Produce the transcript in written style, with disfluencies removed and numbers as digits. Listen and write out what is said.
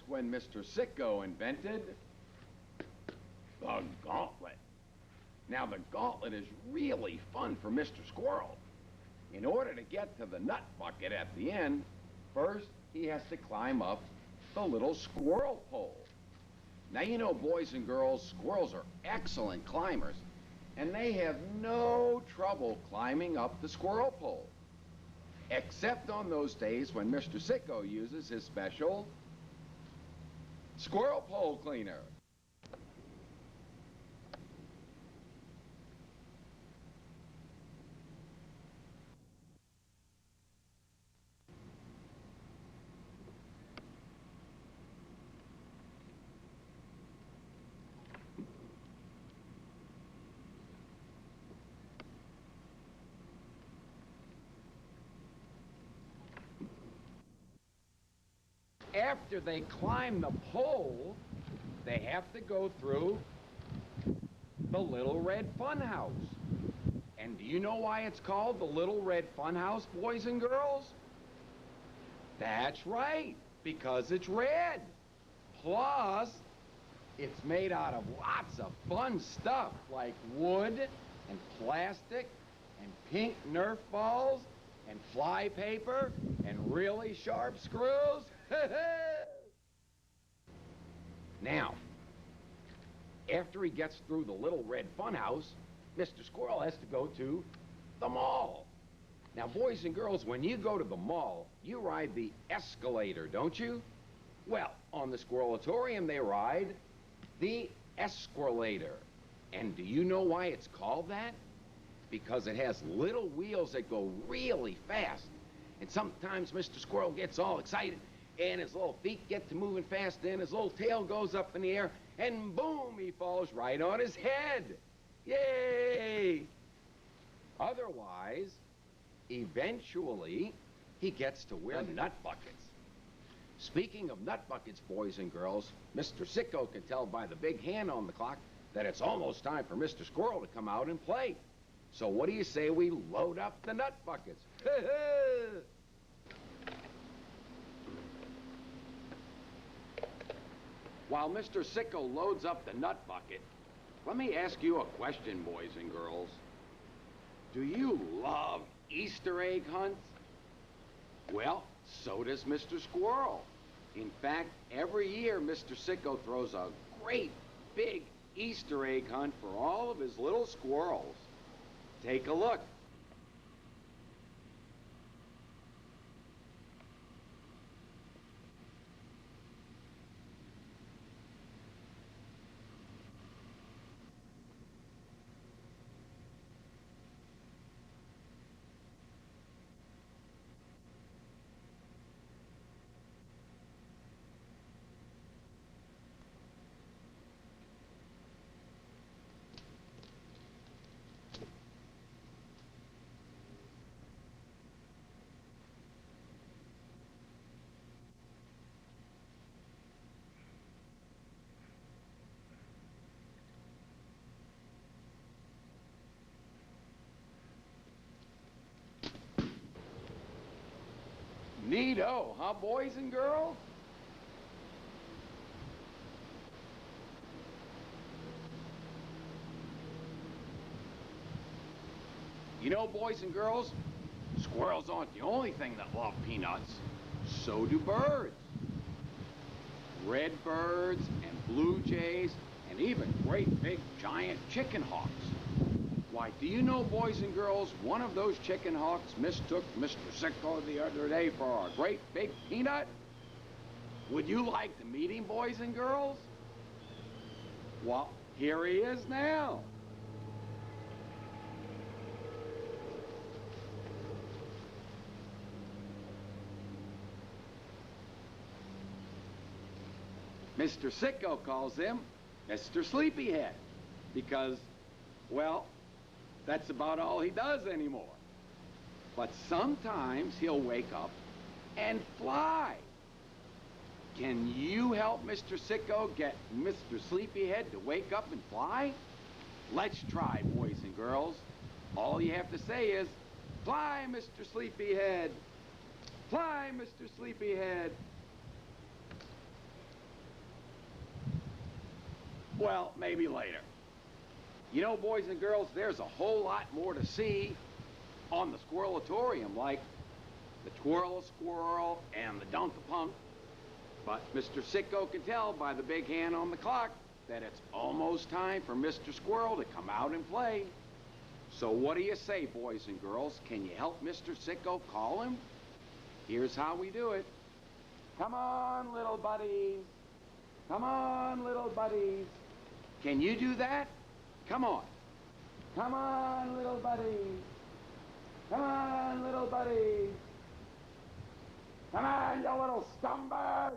when Mr. Sicko invented the gauntlet. Now, the gauntlet is really fun for Mr. Squirrel. In order to get to the nut bucket at the end, first he has to climb up the little squirrel pole. Now, you know, boys and girls, squirrels are excellent climbers, and they have no trouble climbing up the squirrel pole, except on those days when Mr. Sicko uses his special squirrel pole cleaner. After they climb the pole, they have to go through the Little Red Funhouse. And do you know why it's called the Little Red Funhouse, boys and girls? That's right, because it's red. Plus, it's made out of lots of fun stuff like wood and plastic and pink Nerf balls and fly paper and really sharp screws. Now, after he gets through the Little Red Funhouse, Mr. Squirrel has to go to the mall. Now, boys and girls, when you go to the mall, you ride the escalator, don't you? Well, on the Squirrelatorium, they ride the escalator. And do you know why it's called that? Because it has little wheels that go really fast. And sometimes Mr. Squirrel gets all excited, and his little feet get to moving fast, and his little tail goes up in the air, and boom, he falls right on his head. Yay! Otherwise, eventually, he gets to wear nut buckets. Speaking of nut buckets, boys and girls, Mr. Sicko can tell by the big hand on the clock that it's almost time for Mr. Squirrel to come out and play. So what do you say we load up the nut buckets? While Mr. Sicko loads up the nut bucket, let me ask you a question, boys and girls. Do you love Easter egg hunts? Well, so does Mr. Squirrel. In fact, every year Mr. Sicko throws a great big Easter egg hunt for all of his little squirrels. Take a look. Neato, huh, boys and girls? You know, boys and girls, squirrels aren't the only thing that love peanuts. So do birds. Red birds and blue jays and even great big giant chicken hawks. Why, do you know, boys and girls, one of those chicken hawks mistook Mr. Sicko the other day for a great big peanut? Would you like to meet him, boys and girls? Well, here he is now. Mr. Sicko calls him Mr. Sleepyhead because, well, that's about all he does anymore. But sometimes he'll wake up and fly. Can you help Mr. Sicko get Mr. Sleepyhead to wake up and fly? Let's try, boys and girls. All you have to say is, fly, Mr. Sleepyhead. Fly, Mr. Sleepyhead. Well, maybe later. You know, boys and girls, there's a whole lot more to see on the Squirrelatorium, like the Twirl-a-Squirrel and the Dunk-a-Punk. But Mr. Sicko can tell by the big hand on the clock that it's almost time for Mr. Squirrel to come out and play. So what do you say, boys and girls? Can you help Mr. Sicko call him? Here's how we do it. Come on, little buddies. Come on, little buddies. Can you do that? Come on. Come on, little buddies. Come on, little buddies. Come on, you little scumbag.